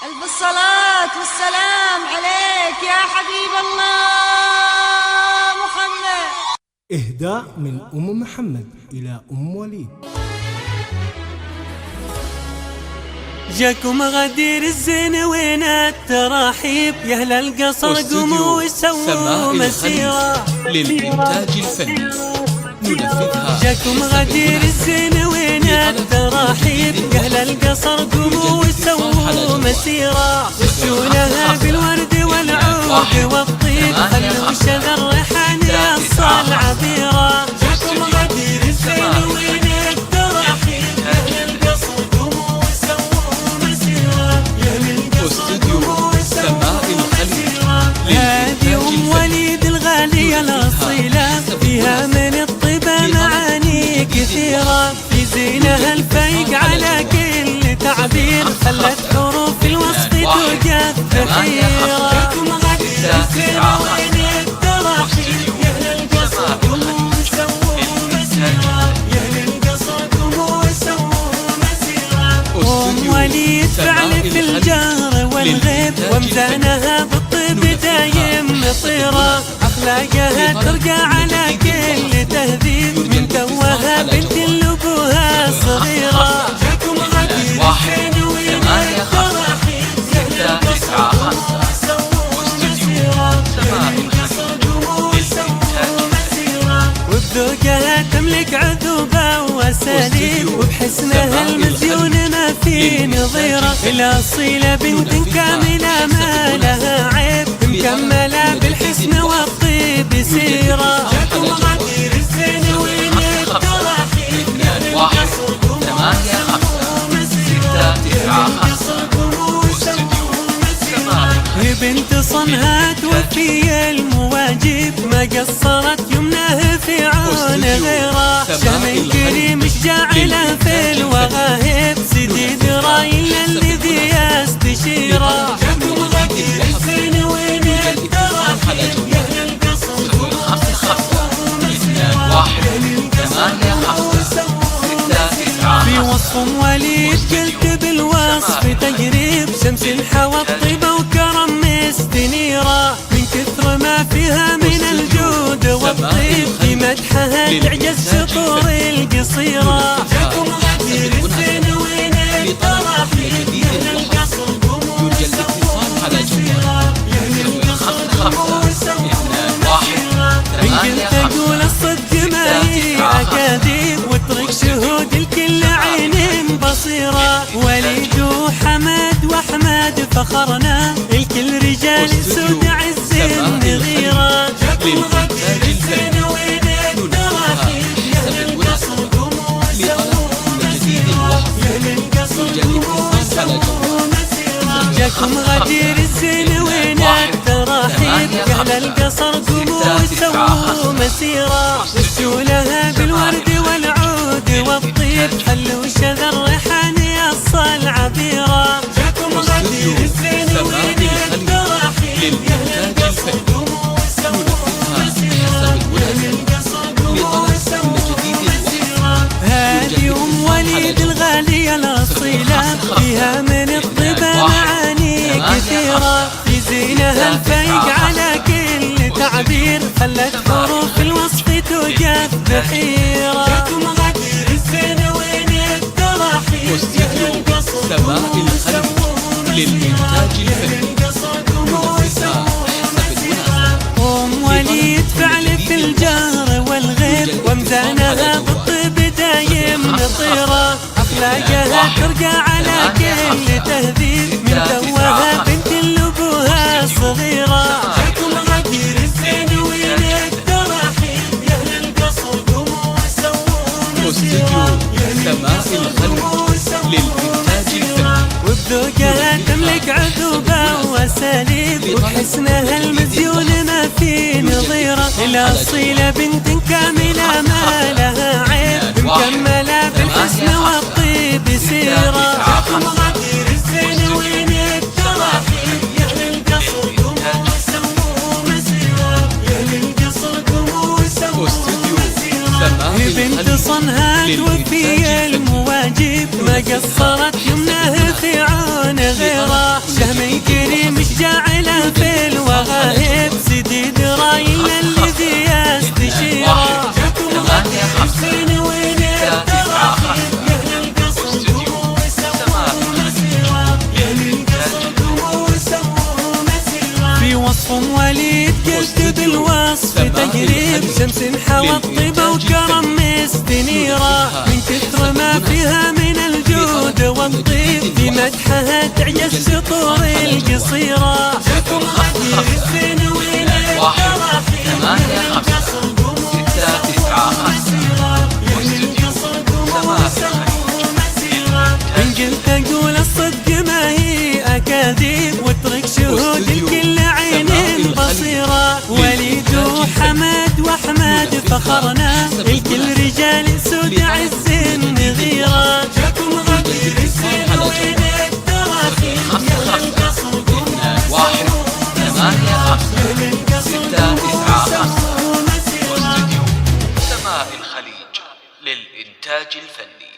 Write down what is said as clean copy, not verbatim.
ألف الصلاة والسلام عليك يا حبيب الله محمد. إهداء من محمد إلى وليد. جاكم غدير الزين وين التراحيب يا أهل القصر قوموا وسووا مسيرة للإنتاج الفني ننفذها. جاكم غدير الزين وين التراحيب يا أهل القصر قوموا وسووا مسيرة دسونها بالورد والعود والطيب خلوا شذا الريحان يصل عبيرة. جاكم غدير الزين وين التراحيب يا أهل القصر قوموا وسووا مسيرة يا أهل القصر قوموا وسووا مسيرة. هذه وليد الغالية الأصيلة فيها من الطيبة معاني كثيرة في زينها الفايق على كل تعبير خلت حروف الوصف توقف بحيرة. جاكم غدير الزين وين التراحيب يا أهل القصر قوموا وسووا مسيرة يا أهل القصر قوموا وسووا مسيرة. وليد فعل في الجهر والغيب ومزانها بالطيب دايم مطيرة أخلاقها ترقى على كل تهذيب من توها بنت لأبوها صغيرة. جاكم غدير الزين وين التراحيب يا أهل القصر قوموا وسووا مسيرة يا أهل القصر قوموا وسووا مسيرة. وبذوقها تملك عذوبة وأساليب وبحسنها المزيون ما في نظيرة. الأصيلة بنت كاملة ما لها عيب مكملة بالحسن والطيب سيرة. جاكم غدير الزين وين التراحيب يا أهل القصر قوموا وسووا مسيرة يا أهل القصر قوموا وسووا مسيرة. هي بنت صنها توفي المواجب ما قصرت يمناه في عون غيره شهم كريم الجاعله في الوغاهب سيدي درايل الذي يستشيره. جاكم غدير الزين وين التراحيب يا أهل القصر قوموا وسووا مسيرة يا أهل القصر قوموا وسووا مسيرة. في وصف وليد قلت بالوصف تقريب شمس حوى الطيبة وكرم مستنيرة من كثر ما فيها من الجود والطيب في مدحها تعجز سطور القصيرة. جاكم غدير الزين وين التراحيب يا أهل القصر قوموا وسووا مسيرة يا أهل القصر قوموا وسووا مسيرة. إن كنت أقول الصدق ما هي أكاذيب واترك شهود الكل عين بصيرة. وليد وحمد وأحمد فخرنا الكل رجال سود عز غيرة. جاكم غدير الزين وين التراحيب يا أهل القصر قوموا وسووا مسيرة يا أهل القصر قوموا وسووا مسيرة. جاكم غدير الزين وين التراحيب يا أهل القصر قوموا وسووا مسيرة دسولها بالورد والعود والطيب خلوا شذا الريحان يصل عبيرة. جاكم غدير الزين وين التراحيب يا أهل القصر قوموا وسووا مسيرة يا أهل القصر قوموا وسووا مسيرة. هذه وليد الغالية الأصيلة فيها من الطيبة معاني كثيرة في زينها الفايق على كل تعبير خلت حروف الوصف توقف بحيرة. جاكم غدير الزين وين التراحيب يا أهل القصر قوموا وسووا مسيرة يا أهل القصر قوموا وسووا مسيرة. وليد فعل في الجهر والغيب ومزانها بالطيب دايم مطيرة أخلاقها ترقى على كل تهذيب من توها بنت لأبوها صغيرة. جاكم غدير الزين وين التراحيب يا أهل القصر قوموا وسووا مسيرة يا أهل القصر قوموا وسووا مسيرة. وبذوقها تملك عذوبة وأساليب وبحسنها المزيون ما في نظيرة. الأصيلة بنت كاملة ما لها عيب مكملة بالحسن والطيب سيرة. جاكم غدير الزين وين التراحيب يا أهل القصر قوموا وسووا مسيرة يا أهل القصر قوموا وسووا مسيرة. هي بنت صنها توفي المواجب ما قصرت يمناه في عون غيره الكريم الجاعله في الوغائب سديد رايل الذي يستشيره جاكم غدير الزين وين التراحيب يا القصر قوموا وسووا مسيره يا القصر قوموا وسووا مسيره في وصف وليد قلت بالوصف تجريب شمس حوت طيبه وكرم مستنيره من كثر ما فيها من الجود والطيب في مدحها تعجز سطور القصيره جاكم غدير الزين وين التراحيب يا القصر قوموا وسووا مسيره يا القصر قوموا وسووا مسيره ان قلت اقول الصدق ما هي اكاذيب واترك شهود الكل عين بصيره وليد وحمد واحمد فخرنا الكل رجال سود عز غيره جاكم غدير الزين وين التراحيب يا القصر قوموا وسووا مسيره سماء الخليج للإنتاج الفني.